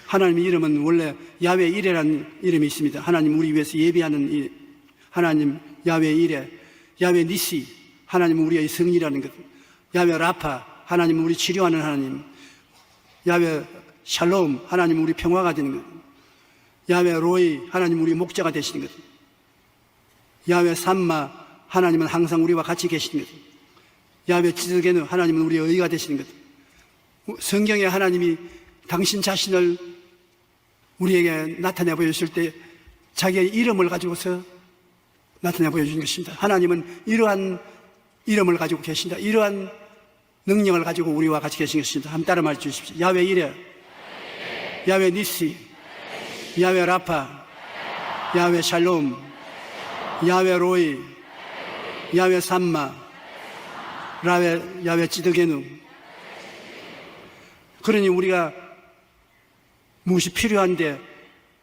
하나님의 이름은 원래 야훼 이레라는 이름이 있습니다. 하나님 우리 위해서 예비하는 하나님 야훼 이레, 야훼 니시, 하나님은 우리의 성이라는 것, 야훼 라파, 하나님은 우리 치료하는 하나님, 야훼 샬롬, 하나님은 우리 평화가 되는 것, 야훼 로이, 하나님은 우리 목자가 되시는 것, 야훼 삼마, 하나님은 항상 우리와 같이 계시는 것, 야훼 찌드게누, 하나님은 우리의 의가 되시는 것. 성경에 하나님이 당신 자신을 우리에게 나타내 보여주실 때 자기의 이름을 가지고서 나타내 보여주는 것입니다. 하나님은 이러한 이름을 가지고 계신다. 이러한 능력을 가지고 우리와 같이 계신 것입니다. 한번 따라 말해 주십시오. 야훼 이레, 야훼 니시, 야훼 라파, 야훼 샬롬, 야훼 로이, 야훼 삼마, 야훼 찌드게누. 그러니 우리가 무엇이 필요한데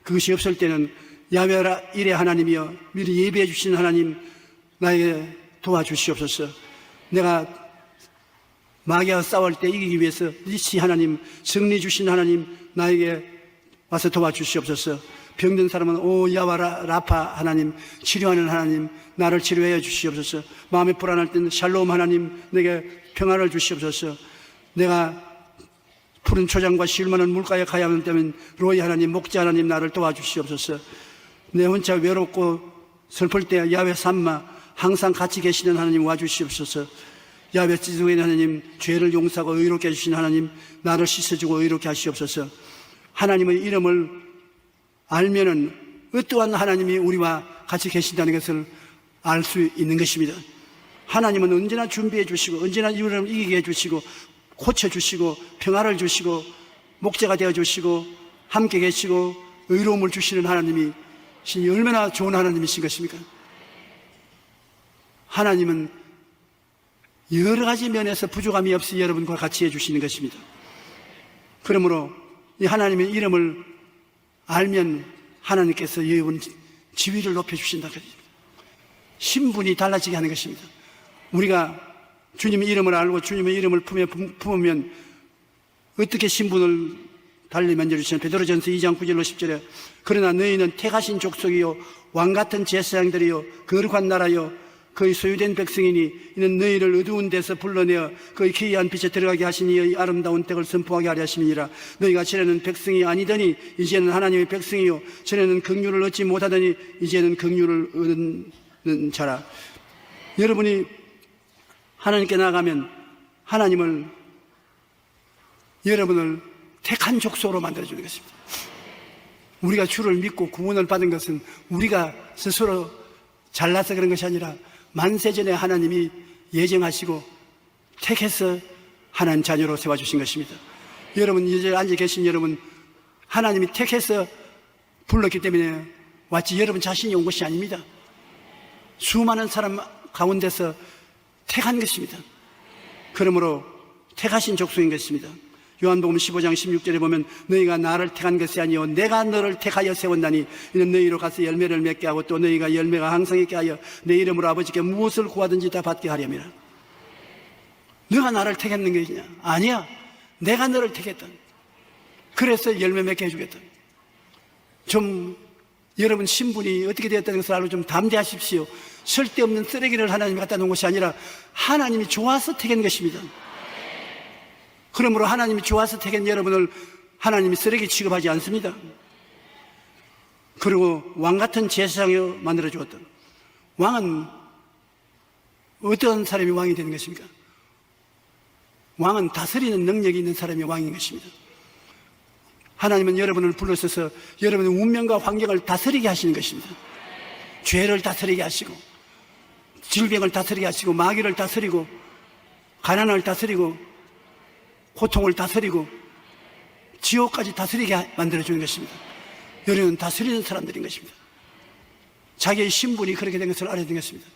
그것이 없을 때는 야훼 이레 하나님이여 미리 예비해 주신 하나님 나에게 도와주시옵소서. 내가 마귀와 싸울 때 이기기 위해서 니시 하나님, 승리 주신 하나님 나에게 와서 도와주시옵소서. 병든 사람은 오 야훼 라파 하나님, 치료하는 하나님 나를 치료해 주시옵소서. 마음이 불안할 때는 샬롬 하나님 내게 평화를 주시옵소서. 내가 푸른 초장과 실 많은 물가에 가야 하는 때면 로이 하나님, 목자 하나님 나를 도와주시옵소서. 내 혼자 외롭고 슬플 때 야훼 삼마, 항상 같이 계시는 하나님 와주시옵소서. 야훼 찌드게누 하나님, 죄를 용서하고 의롭게 해주신 하나님 나를 씻어주고 의롭게 하시옵소서. 하나님의 이름을 알면은 어떠한 하나님이 우리와 같이 계신다는 것을 알 수 있는 것입니다. 하나님은 언제나 준비해 주시고 언제나 이름을 이기게 해주시고 고쳐주시고 평화를 주시고 목자가 되어주시고 함께 계시고 의로움을 주시는 하나님이 얼마나 좋은 하나님이신 것입니까? 하나님은 여러 가지 면에서 부족함이 없이 여러분과 같이 해주시는 것입니다. 그러므로 이 하나님의 이름을 알면 하나님께서 여러분 지위를 높여주신다. 신분이 달라지게 하는 것입니다. 우리가 주님의 이름을 알고 주님의 이름을 품으면 어떻게 신분을 달리 만져주시는 베드로전서 2장 9절로 10절에 그러나 너희는 택하신 족속이요 왕같은 제사장들이요 거룩한 나라요 그의 소유된 백성이니 이는 너희를 어두운 데서 불러내어 그의 기이한 빛에 들어가게 하시니 이 아름다운 때를 선포하게 하려 하심이니라. 너희가 전에는 백성이 아니더니 이제는 하나님의 백성이요 전에는 긍휼을 얻지 못하더니 이제는 긍휼을 얻는 자라. 여러분이 하나님께 나아가면 하나님을 여러분을 택한 족속으로 만들어주는 것입니다. 우리가 주를 믿고 구원을 받은 것은 우리가 스스로 잘나서 그런 것이 아니라 만세전에 하나님이 예정하시고 택해서 하나님 자녀로 세워주신 것입니다. 여러분 이제 앉아 계신 여러분 하나님이 택해서 불렀기 때문에 왔지 여러분 자신이 온 것이 아닙니다. 수많은 사람 가운데서 택한 것입니다. 그러므로 택하신 족속인 것입니다. 요한복음 15장 16절에 보면 너희가 나를 택한 것이 아니요 내가 너를 택하여 세웠나니 이는 너희로 가서 열매를 맺게 하고 또 너희가 열매가 항상 있게 하여 내 이름으로 아버지께 무엇을 구하든지 다 받게 하렴이라. 너가 나를 택했는 것이냐? 아니야. 내가 너를 택했다. 그래서 열매 맺게 해주겠다. 좀 여러분 신분이 어떻게 되었다는 것을 알고 좀 담대하십시오. 쓸데없는 쓰레기를 하나님이 갖다 놓은 것이 아니라 하나님이 좋아서 택한 것입니다. 그러므로 하나님이 좋아서 택한 여러분을 하나님이 쓰레기 취급하지 않습니다. 그리고 왕같은 제사장으로 만들어 주었다. 왕은 어떤 사람이 왕이 되는 것입니까? 왕은 다스리는 능력이 있는 사람이 왕인 것입니다. 하나님은 여러분을 불러서서 여러분의 운명과 환경을 다스리게 하시는 것입니다. 죄를 다스리게 하시고 질병을 다스리게 하시고 마귀를 다스리고 가난을 다스리고 고통을 다스리고 지옥까지 다스리게 만들어주는 것입니다. 여러분은 다스리는 사람들인 것입니다. 자기의 신분이 그렇게 된 것을 알아야 되는 것입니다.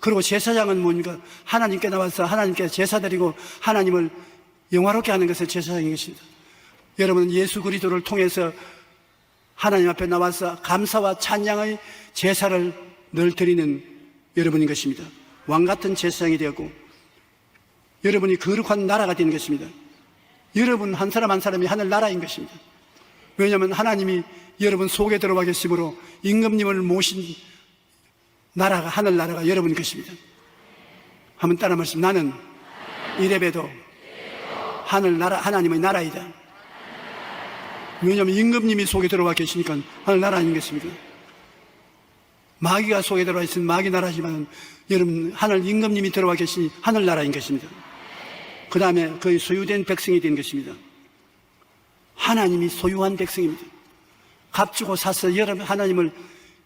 그리고 제사장은 뭡니까? 하나님께 나와서 하나님께 제사 드리고 하나님을 영화롭게 하는 것을 제사장인 것입니다. 여러분은 예수 그리스도를 통해서 하나님 앞에 나와서 감사와 찬양의 제사를 늘 드리는 여러분인 것입니다. 왕같은 제사장이 되었고 여러분이 거룩한 나라가 되는 것입니다. 여러분 한 사람 한 사람이 하늘나라인 것입니다. 왜냐하면 하나님이 여러분 속에 들어와 계심으로 임금님을 모신 나라가 하늘나라가 여러분인 것입니다. 한번 따라 말씀. 나는 이래봬도 하늘나라 하나님의 나라이다. 왜냐하면 임금님이 속에 들어와 계시니까 하늘나라인 것입니다. 마귀가 속에 들어와 있으면 마귀 나라지만 여러분 하늘 임금님이 들어와 계시니 하늘나라인 것입니다. 그 다음에 그의 소유된 백성이 된 것입니다. 하나님이 소유한 백성입니다. 값주고 사서 하나님을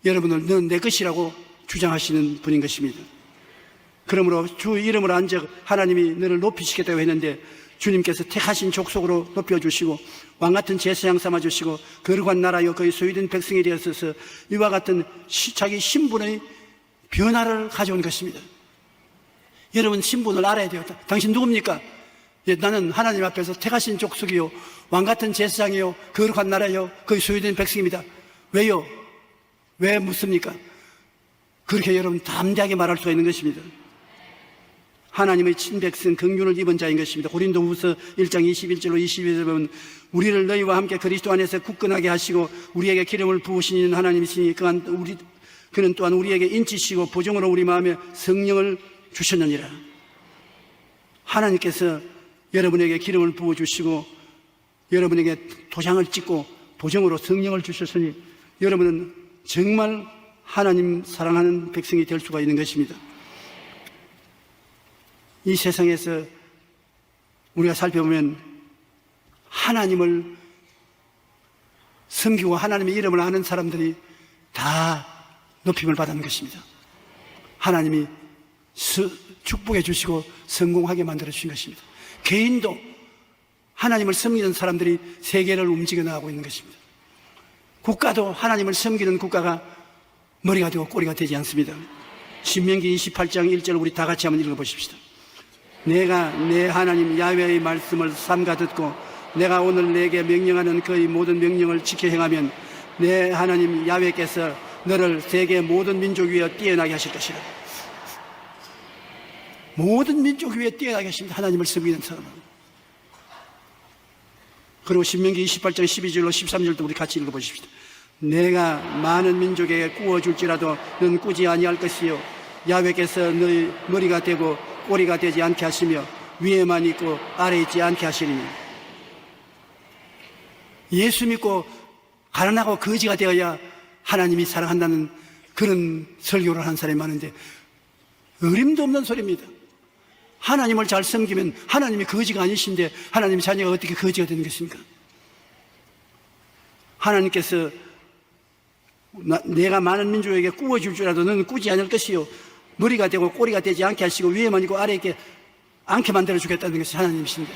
여러분을 너는 내 것이라고 주장하시는 분인 것입니다. 그러므로 주 이름을 안적 하나님이 너를 높이시겠다고 했는데 주님께서 택하신 족속으로 높여주시고 왕같은 제사장 삼아주시고 거룩한 나라여 그의 소유된 백성이 되었어서 이와 같은 자기 신분의 변화를 가져온 것입니다. 여러분 신분을 알아야 돼요. 당신 누굽니까? 예, 나는 하나님 앞에서 택하신 족속이요 왕같은 제사장이요 거룩한 나라요 그의 소유된 백성입니다. 왜요? 왜 묻습니까? 그렇게 여러분 담대하게 말할 수가 있는 것입니다. 하나님의 친백성 긍휼을 입은 자인 것입니다. 고린도후서 1장 21절로 22절에 보면 우리를 너희와 함께 그리스도 안에서 굳건하게 하시고 우리에게 기름을 부으신 이는 하나님이시니 그는 또한 우리에게 인치시고 보증으로 우리 마음에 성령을 주셨느니라. 하나님께서 여러분에게 기름을 부어주시고 여러분에게 도장을 찍고 보증으로 성령을 주셨으니 여러분은 정말 하나님 사랑하는 백성이 될 수가 있는 것입니다. 이 세상에서 우리가 살펴보면 하나님을 섬기고 하나님의 이름을 아는 사람들이 다 높임을 받는 것입니다. 하나님이 축복해 주시고 성공하게 만들어 주신 것입니다. 개인도 하나님을 섬기는 사람들이 세계를 움직여 나가고 있는 것입니다. 국가도 하나님을 섬기는 국가가 머리가 되고 꼬리가 되지 않습니다. 신명기 28장 1절 우리 다 같이 한번 읽어보십시다. 내가 내 하나님 야훼의 말씀을 삼가 듣고 내가 오늘 내게 명령하는 그의 모든 명령을 지켜 행하면 내 하나님 야훼께서 너를 세계 모든 민족 위에 뛰어나게 하실 것이라. 모든 민족 위에 뛰어나게 하십니다. 하나님을 섬기는 사람은. 그리고 신명기 28장 12절로 13절도 우리 같이 읽어보십시다. 내가 많은 민족에게 꾸어줄지라도 넌 꾸지 아니할 것이요 야훼께서 너의 머리가 되고 꼬리가 되지 않게 하시며 위에만 있고 아래에 있지 않게 하시리니. 예수 믿고 가난하고 거지가 되어야 하나님이 사랑한다는 그런 설교를 하는 사람이 많은데 어림도 없는 소리입니다. 하나님을 잘 섬기면 하나님이 거지가 아니신데 하나님의 자녀가 어떻게 거지가 되는 것입니까? 하나님께서 내가 많은 민족에게 꾸어줄 줄 알아도 너는 꾸지 않을 것이요 머리가 되고 꼬리가 되지 않게 하시고 위에만 있고 아래에 있게 않게 만들어 주겠다는 것이 하나님이신데,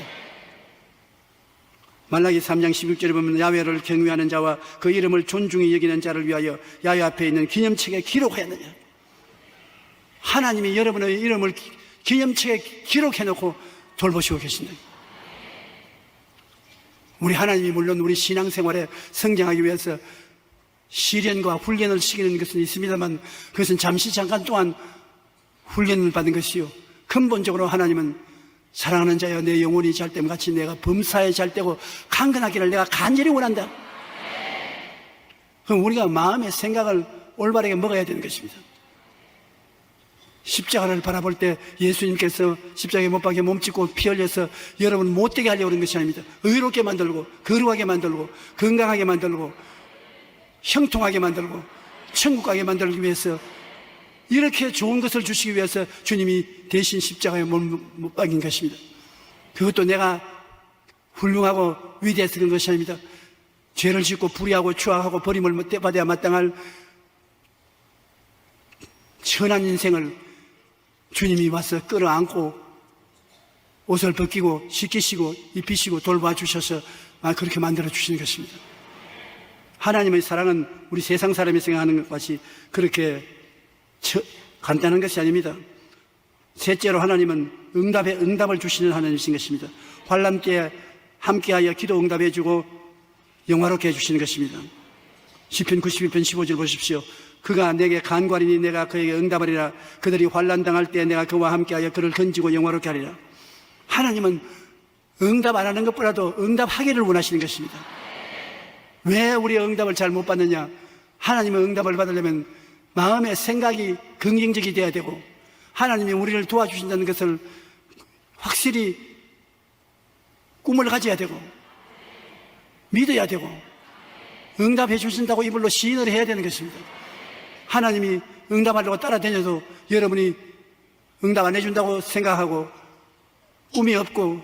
말라기 3장 16절에 보면 야훼를 경외하는 자와 그 이름을 존중히 여기는 자를 위하여 야훼 앞에 있는 기념책에 기록하였느냐. 하나님이 여러분의 이름을 기념책에 기록해놓고 돌보시고 계신다. 우리 하나님이 물론 우리 신앙생활에 성장하기 위해서 시련과 훈련을 시키는 것은 있습니다만, 그것은 잠시 잠깐 동안 훈련을 받은 것이요, 근본적으로 하나님은 사랑하는 자여 내 영혼이 잘됨 같이 내가 범사에 잘되고 강건하기를 내가 간절히 원한다. 그럼 우리가 마음의 생각을 올바르게 먹어야 되는 것입니다. 십자가를 바라볼 때 예수님께서 십자가에 못 박혀 몸짓고 피 흘려서 여러분 못되게 하려고 하는 것이 아닙니다. 의롭게 만들고 거룩하게 만들고 건강하게 만들고 형통하게 만들고 천국 가게 만들기 위해서, 이렇게 좋은 것을 주시기 위해서 주님이 대신 십자가에 못 박인 것입니다. 그것도 내가 훌륭하고 위대해서 그런 것이 아닙니다. 죄를 짓고 불의하고 추악하고 버림을 받아야 마땅할 천한 인생을 주님이 와서 끌어안고 옷을 벗기고 씻기시고 입히시고 돌봐 주셔서 그렇게 만들어 주시는 것입니다. 하나님의 사랑은 우리 세상 사람이 생각하는 것같이 그렇게 간단한 것이 아닙니다. 셋째로 하나님은 응답을 주시는 하나님이신 것입니다. 환난 때에 함께하여 기도 응답해 주고 영화롭게 해주시는 것입니다. 시편 91편 15절 보십시오. 그가 내게 간과하리니 내가 그에게 응답하리라. 그들이 환난 당할 때 내가 그와 함께하여 그를 건지고 영화롭게 하리라. 하나님은 응답 안 하는 것보다도 응답하기를 원하시는 것입니다. 왜 우리 응답을 잘 못 받느냐? 하나님의 응답을 받으려면 마음의 생각이 긍정적이 되어야 되고, 하나님이 우리를 도와주신다는 것을 확실히 꿈을 가져야 되고 믿어야 되고 응답해 주신다고 이불로 시인을 해야 되는 것입니다. 하나님이 응답하려고 따라다녀도 여러분이 응답 안 해준다고 생각하고 꿈이 없고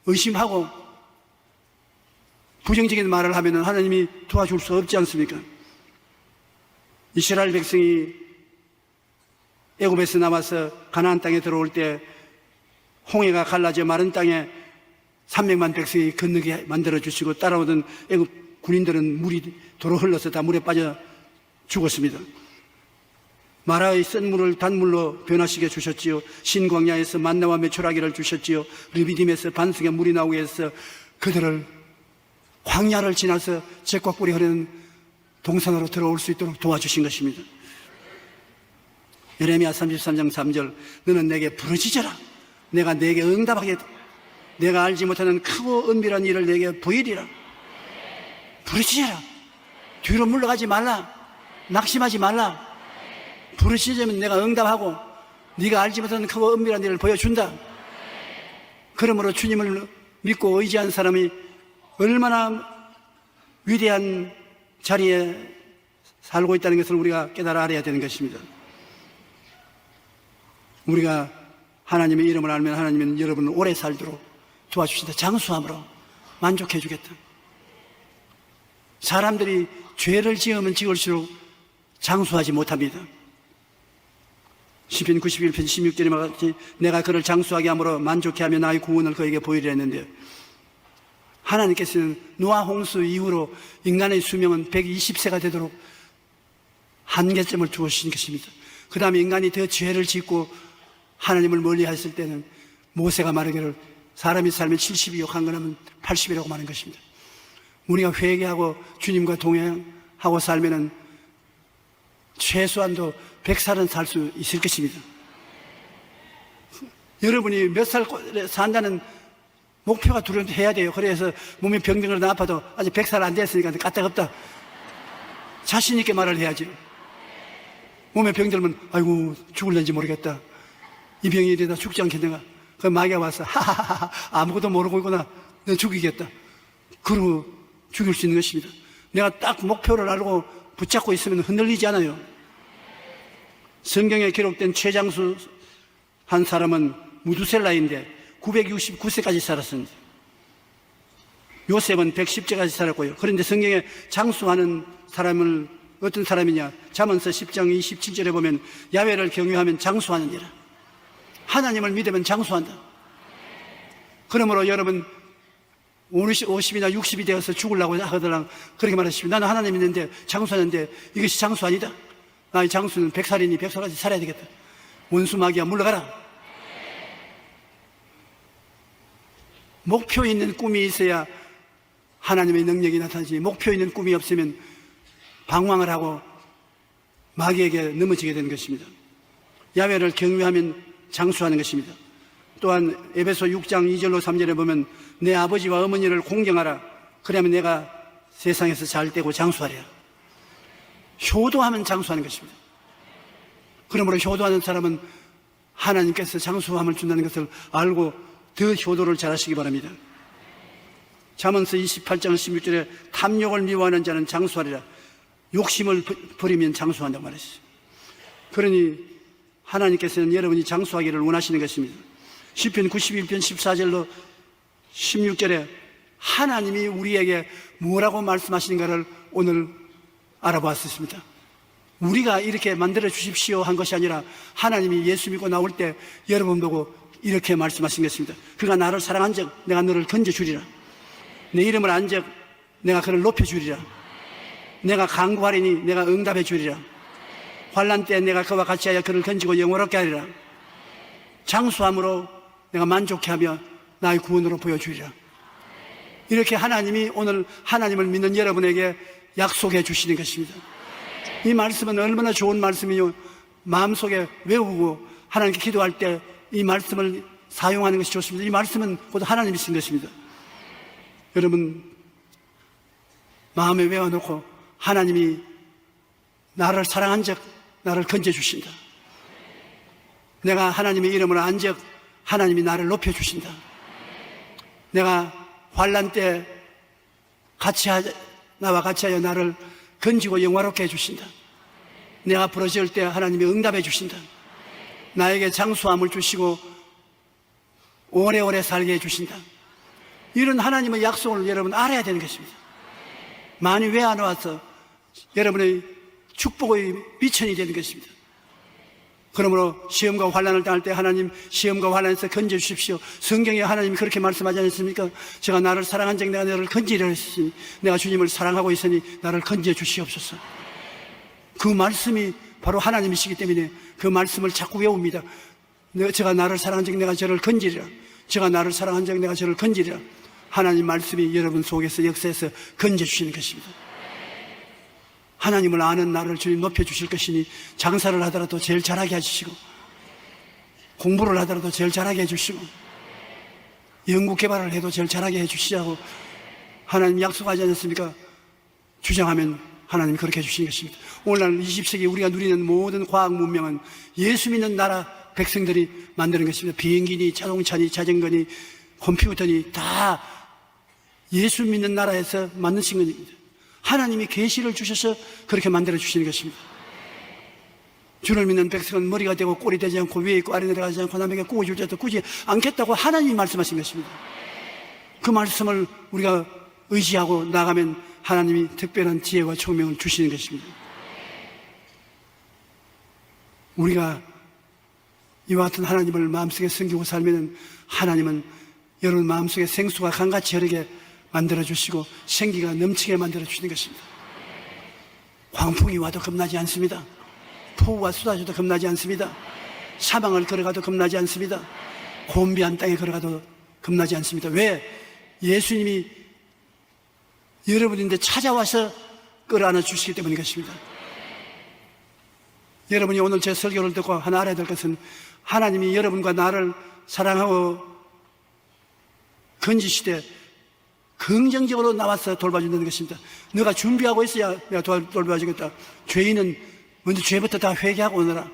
의심하고 부정적인 말을 하면 하나님이 도와줄 수 없지 않습니까? 이스라엘 백성이 애굽에서 나와서 가나안 땅에 들어올 때 홍해가 갈라져 마른 땅에 300만 백성이 건너게 만들어주시고 따라오던 애굽 군인들은 물이 도로 흘러서 다 물에 빠져 죽었습니다. 마라의 쓴 물을 단물로 변화시켜 주셨지요. 신광야에서 만나와 메추라기를 주셨지요. 르비딤에서 반석에 물이 나오게 해서 그들을 광야를 지나서 젖과 꿀이 흐르는 동산으로 들어올 수 있도록 도와주신 것입니다. 예레미야 33장 3절, 너는 내게 부르짖어라. 내가 내게 응답하겠다. 내가 알지 못하는 크고 은밀한 일을 내게 보이리라. 부르짖어라. 뒤로 물러가지 말라. 낙심하지 말라. 부르짖으면 내가 응답하고 네가 알지 못하는 크고 은밀한 일을 보여준다. 그러므로 주님을 믿고 의지한 사람이 얼마나 위대한 자리에 살고 있다는 것을 우리가 깨달아 알아야 되는 것입니다. 우리가 하나님의 이름을 알면 하나님은 여러분을 오래 살도록 도와주신다. 장수함으로 만족해 주겠다. 사람들이 죄를 지으면 지을수록 장수하지 못합니다. 시편 91편 16절에 말하듯이 내가 그를 장수하게 함으로 만족해 하며 나의 구원을 그에게 보이리라 했는데, 하나님께서는 노아 홍수 이후로 인간의 수명은 120세가 되도록 한계점을 두어주신 것입니다. 그 다음에 인간이 더 죄를 짓고 하나님을 멀리 했을 때는 모세가 말하기를 사람이 살면 70이요 강건하면 80이라고 말하는 것입니다. 우리가 회개하고 주님과 동행하고 살면은 최소한도 100살은 살 수 있을 것입니다. 여러분이 몇 살 산다는 목표가 두려워해야 돼요. 그래서 몸에 병들거나 아파도 아직 100살 안 됐으니까 까딱없다. 자신 있게 말을 해야지. 몸에 병들면 아이고 죽을는지 모르겠다. 이 병이 이러다 죽지 않겠는가. 그 마귀가 와서 하하하하 아무것도 모르고 있구나. 너 죽이겠다. 그러고 죽일 수 있는 것입니다. 내가 딱 목표를 알고 붙잡고 있으면 흔들리지 않아요. 성경에 기록된 최장수 한 사람은 무두셀라인데 969세까지 살았습니다. 요셉은 110세까지 살았고요. 그런데 성경에 장수하는 사람을 어떤 사람이냐? 잠언서 10장 27절에 보면 야훼를 경유하면 장수하느니라. 하나님을 믿으면 장수한다. 그러므로 여러분 50이나 60이 되어서 죽으려고 하더라 그렇게 말하십시오. 나는 하나님 있는데 장수하는데 이것이 장수 아니다. 나의 장수는 100살이니 100살까지 살아야 되겠다. 원수 마귀야 물러가라. 목표 있는 꿈이 있어야 하나님의 능력이 나타나지, 목표 있는 꿈이 없으면 방황을 하고 마귀에게 넘어지게 되는 것입니다. 야훼를 경외하면 장수하는 것입니다. 또한 에베소 6장 2절로 3절에 보면 내 아버지와 어머니를 공경하라. 그러면 내가 세상에서 잘 되고 장수하리라. 효도하면 장수하는 것입니다. 그러므로 효도하는 사람은 하나님께서 장수함을 준다는 것을 알고 더 효도를 잘하시기 바랍니다. 잠언서 28장 16절에 탐욕을 미워하는 자는 장수하리라. 욕심을 버리면 장수한다고 말했어요. 그러니 하나님께서는 여러분이 장수하기를 원하시는 것입니다. 시편 91편 14절로 16절에 하나님이 우리에게 뭐라고 말씀하시는가를 오늘 알아보았습니다. 우리가 이렇게 만들어 주십시오 한 것이 아니라 하나님이 예수 믿고 나올 때 여러분 보고 이렇게 말씀하신 것입니다. 그가 나를 사랑한 적 내가 너를 건져주리라. 내 이름을 안 적 내가 그를 높여주리라. 내가 간구하리니 내가 응답해 주리라. 환난 때 내가 그와 같이 하여 그를 건지고 영원롭게 하리라. 장수함으로 내가 만족해 하며 나의 구원으로 보여주리라. 이렇게 하나님이 오늘 하나님을 믿는 여러분에게 약속해 주시는 것입니다. 이 말씀은 얼마나 좋은 말씀이요, 마음속에 외우고 하나님께 기도할 때 이 말씀을 사용하는 것이 좋습니다. 이 말씀은 곧 하나님이 쓰신 것입니다. 여러분 마음에 외워놓고 하나님이 나를 사랑한 적 나를 건져주신다. 내가 하나님의 이름을 안 적 하나님이 나를 높여주신다. 내가 환난 때 나와 같이 하여 나를 건지고 영화롭게 해주신다. 내가 부러질 때 하나님이 응답해 주신다. 나에게 장수함을 주시고 오래오래 살게 해주신다. 이런 하나님의 약속을 여러분 알아야 되는 것입니다. 많이 외워놓아서 여러분의 축복의 미천이 되는 것입니다. 그러므로 시험과 환난을 당할 때 하나님 시험과 환난에서 건져주십시오. 성경에 하나님이 그렇게 말씀하지 않습니까? 제가 나를 사랑한 적 내가 너를 건지려 했으니 내가 주님을 사랑하고 있으니 나를 건져주시옵소서. 그 말씀이 바로 하나님이시기 때문에 그 말씀을 자꾸 외웁니다. 제가 나를 사랑한 적 내가 저를 건지리라. 제가 나를 사랑한 적 내가 저를 건지리라. 하나님 말씀이 여러분 속에서 역사에서 건져주시는 것입니다. 하나님을 아는 나를 주님 높여주실 것이니 장사를 하더라도 제일 잘하게 해주시고 공부를 하더라도 제일 잘하게 해주시고 연구개발을 해도 제일 잘하게 해주시자고 하나님 약속하지 않았습니까? 주장하면 하나님 그렇게 해주시는 것입니다. 오늘날 20세기 우리가 누리는 모든 과학 문명은 예수 믿는 나라 백성들이 만드는 것입니다. 비행기니 자동차니 자전거니 컴퓨터니 다 예수 믿는 나라에서 만드신 것입니다. 하나님이 계시를 주셔서 그렇게 만들어 주시는 것입니다. 주를 믿는 백성은 머리가 되고 꼴이 되지 않고 위에 있고 아래 내려가지 않고 남에게 꾸어줄 자도 꾸지 않겠다고 하나님이 말씀하신 것입니다. 그 말씀을 우리가 의지하고 나가면 하나님이 특별한 지혜와 총명을 주시는 것입니다. 우리가 이와 같은 하나님을 마음속에 섬기고 살면 하나님은 여러분 마음속에 생수가 강같이 흐르게 만들어주시고 생기가 넘치게 만들어주시는 것입니다. 광풍이 와도 겁나지 않습니다. 폭우가 쏟아져도 겁나지 않습니다. 사방을 걸어가도 겁나지 않습니다. 곤비한 땅에 걸어가도 겁나지 않습니다. 왜? 예수님이 여러분인데 찾아와서 끌어안아 주시기 때문인 것입니다. 여러분이 오늘 제 설교를 듣고 하나 알아야 될 것은 하나님이 여러분과 나를 사랑하고 건지시되 긍정적으로 나와서 돌봐준다는 것입니다. 너가 준비하고 있어야 내가 돌봐주겠다. 죄인은 먼저 죄부터 다 회개하고 오너라.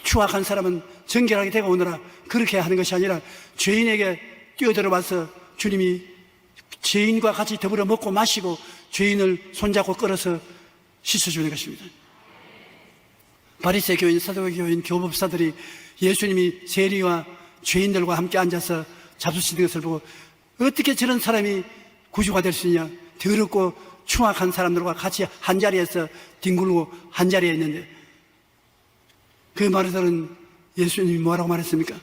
추악한 사람은 정결하게 되고 오너라. 그렇게 하는 것이 아니라 죄인에게 뛰어들어와서 주님이 죄인과 같이 더불어 먹고 마시고 죄인을 손잡고 끌어서 씻어주는 것입니다. 바리새 교인, 사두개 교인, 교법사들이 예수님이 세리와 죄인들과 함께 앉아서 잡수시는 것을 보고 어떻게 저런 사람이 구주가 될 수 있냐. 더럽고 추악한 사람들과 같이 한자리에서 뒹굴고 한자리에 있는데 그 말을 들은 예수님이 뭐라고 말했습니까?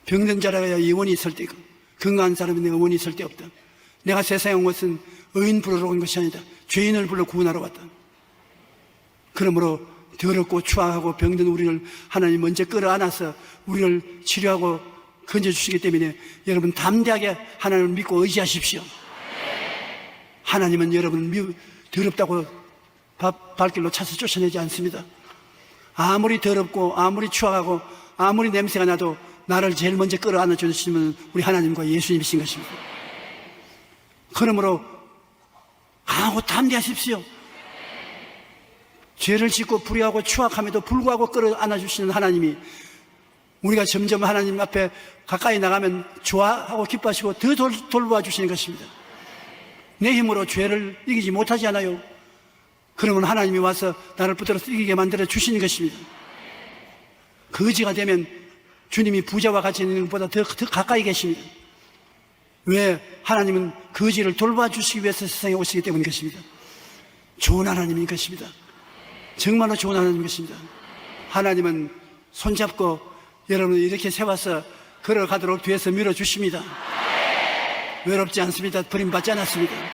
병든 자라야 영원히 있을 때 있고 건강한 사람은 내가 영원히 있을 데 없다. 내가 세상에 온 것은 의인 부르러 온 것이 아니다. 죄인을 불러 구원하러 왔다. 그러므로 더럽고 추악하고 병든 우리를 하나님 먼저 끌어안아서 우리를 치료하고 건져주시기 때문에 여러분 담대하게 하나님을 믿고 의지하십시오. 하나님은 여러분을 더럽다고 발길로 차서 쫓아내지 않습니다. 아무리 더럽고 아무리 추악하고 아무리 냄새가 나도 나를 제일 먼저 끌어안아 주시는 우리 하나님과 예수님이신 것입니다. 그러므로 강하고 담대하십시오. 죄를 짓고 불의하고 추악함에도 불구하고 끌어안아 주시는 하나님이 우리가 점점 하나님 앞에 가까이 나가면 좋아하고 기뻐하시고 더 돌보아 주시는 것입니다. 내 힘으로 죄를 이기지 못하지 않아요. 그러면 하나님이 와서 나를 붙들어서 이기게 만들어 주시는 것입니다. 거지가 되면 주님이 부자와 같이 있는 것보다 더 가까이 계십니다. 왜? 하나님은 거지를 돌봐 주시기 위해서 세상에 오시기 때문인 것입니다. 좋은 하나님인 것입니다. 정말로 좋은 하나님인 것입니다. 하나님은 손잡고 여러분을 이렇게 세워서 걸어가도록 뒤에서 밀어주십니다. 외롭지 않습니다. 버림받지 않았습니다.